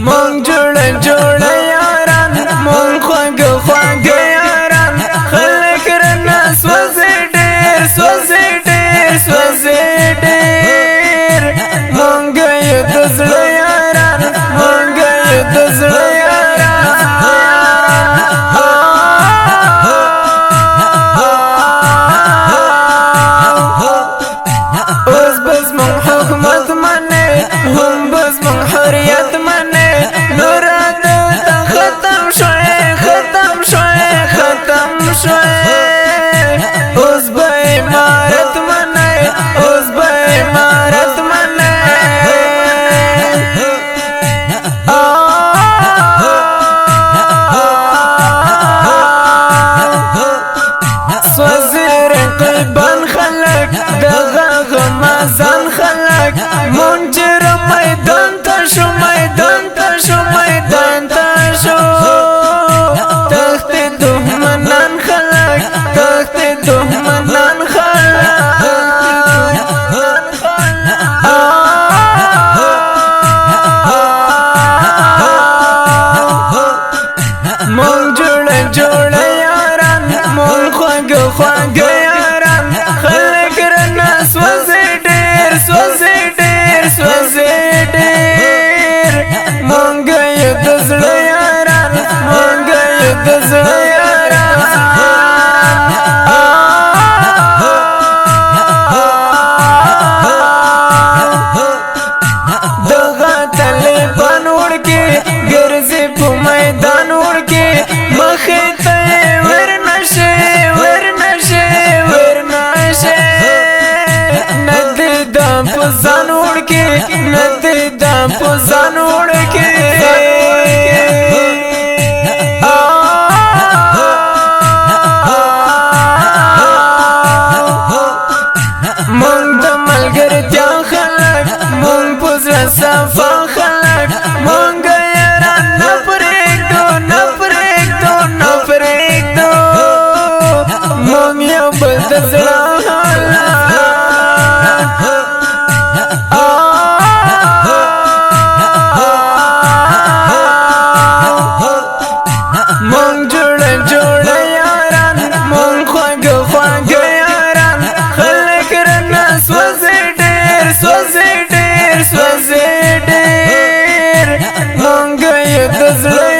مونږ جوړ یاران مونږ خوږ یاران خلک رانه سوځي ډېر مونږ یې د زړه یاران مونږ یې د زړه یاران اوس بس مونږ حکومت منې هم بس مونږ حریت منې نور دلته ختم شوی اوس به امارت منې اوس به امارت منې سوځي رقیبان خلک دغه غمازان خلک منجر میدان ته شو تخت دښمنان خلک مونږ جوړ یاران مونږ خوږ یاران خلک رانه سوځي ډېر مونږ یې د زړه یاران مونږ یې د زړه یاران دغه طالبان وړکې ګرځي په میدان وړکې مخې ته یې ورنشي نه دې دا په ځان وړکې نه دې دا په ځان وړکې مونږ د ملګرتیا خلک مونږ په زړه صفا خلک مونږ یاران نه پرېږدو مونږ یو بل د زړه مونږ جوړ یاران مونږ خوږ یاران خلک رانه سوځي ډېر مونږ یې د زړه